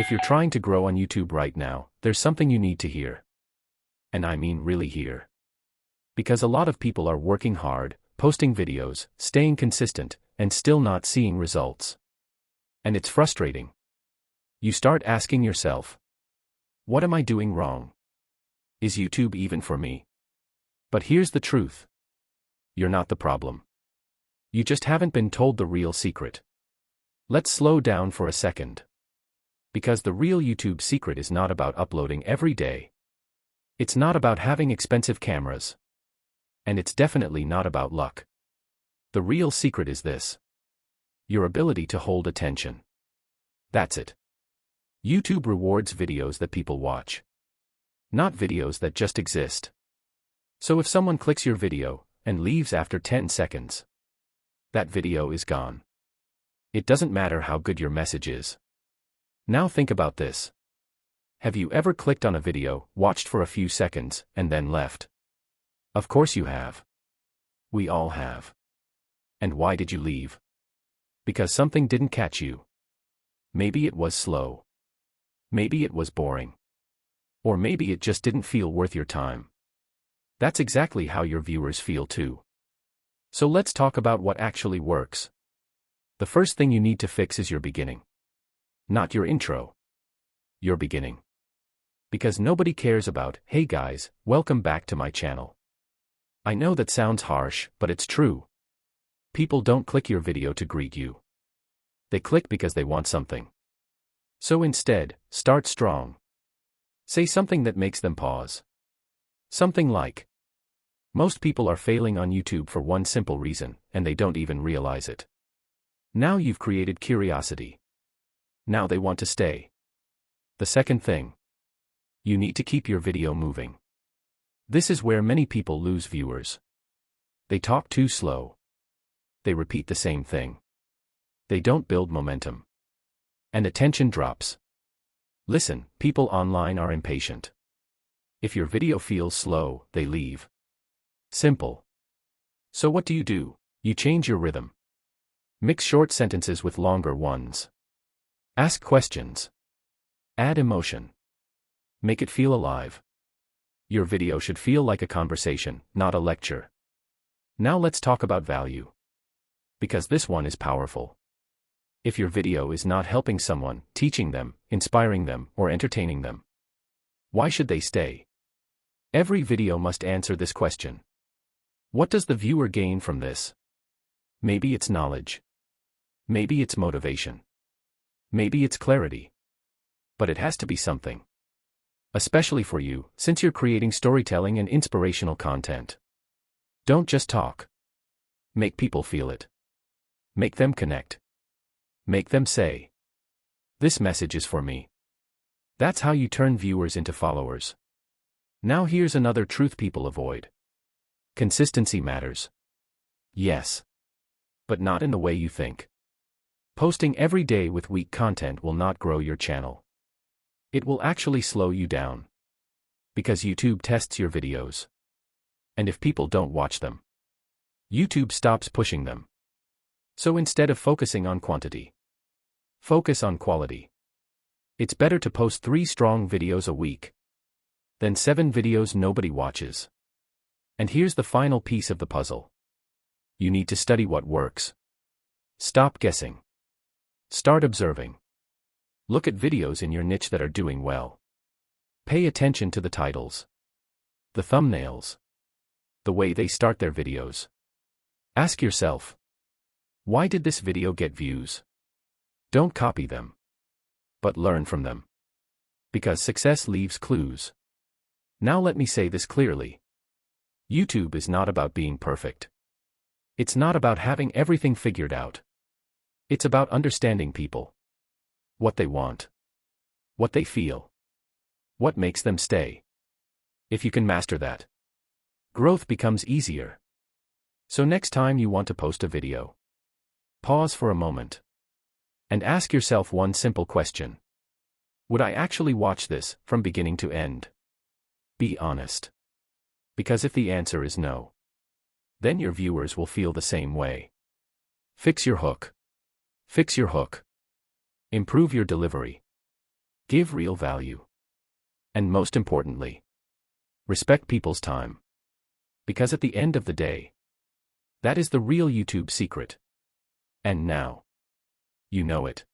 If you're trying to grow on YouTube right now, there's something you need to hear. And I mean really hear. Because a lot of people are working hard, posting videos, staying consistent, and still not seeing results. And it's frustrating. You start asking yourself, what am I doing wrong? Is YouTube even for me? But here's the truth. You're not the problem. You just haven't been told the real secret. Let's slow down for a second. Because the real YouTube secret is not about uploading every day. It's not about having expensive cameras. And it's definitely not about luck. The real secret is this. Your ability to hold attention. That's it. YouTube rewards videos that people watch. Not videos that just exist. So if someone clicks your video and leaves after 10 seconds, that video is gone. It doesn't matter how good your message is. Now think about this. Have you ever clicked on a video, watched for a few seconds, and then left? Of course you have. We all have. And why did you leave? Because something didn't catch you. Maybe it was slow. Maybe it was boring. Or maybe it just didn't feel worth your time. That's exactly how your viewers feel too. So let's talk about what actually works. The first thing you need to fix is your beginning. Not your intro. Your beginning. Because nobody cares about, hey guys, welcome back to my channel. I know that sounds harsh, but it's true. People don't click your video to greet you. They click because they want something. So instead, start strong. Say something that makes them pause. Something like, most people are failing on YouTube for one simple reason, and they don't even realize it. Now you've created curiosity. Now they want to stay. The second thing. You need to keep your video moving. This is where many people lose viewers. They talk too slow. They repeat the same thing. They don't build momentum. And attention drops. Listen, people online are impatient. If your video feels slow, they leave. Simple. So what do? You change your rhythm. Mix short sentences with longer ones. Ask questions. Add emotion. Make it feel alive. Your video should feel like a conversation, not a lecture. Now let's talk about value. Because this one is powerful. If your video is not helping someone, teaching them, inspiring them, or entertaining them, why should they stay? Every video must answer this question. What does the viewer gain from this? Maybe it's knowledge. Maybe it's motivation. Maybe it's clarity. But it has to be something. Especially for you, since you're creating storytelling and inspirational content. Don't just talk. Make people feel it. Make them connect. Make them say, this message is for me. That's how you turn viewers into followers. Now here's another truth people avoid. Consistency matters. Yes. But not in the way you think. Posting every day with weak content will not grow your channel. It will actually slow you down. Because YouTube tests your videos. And if people don't watch them, YouTube stops pushing them. So instead of focusing on quantity, focus on quality. It's better to post 3 strong videos a week than 7 videos nobody watches. And here's the final piece of the puzzle. You need to study what works. Stop guessing. Start observing. Look at videos in your niche that are doing well. Pay attention to the titles, the thumbnails, the way they start their videos. Ask yourself, why did this video get views? Don't copy them, but learn from them. Because success leaves clues. Now let me say this clearly. YouTube is not about being perfect. It's not about having everything figured out. It's about understanding people. What they want. What they feel. What makes them stay. If you can master that, growth becomes easier. So next time you want to post a video, pause for a moment. And ask yourself one simple question. Would I actually watch this, from beginning to end? Be honest. Because if the answer is no, then your viewers will feel the same way. Fix your hook. Fix your hook. Improve your delivery. Give real value. And most importantly, respect people's time. Because at the end of the day, that is the real YouTube secret. And now, you know it.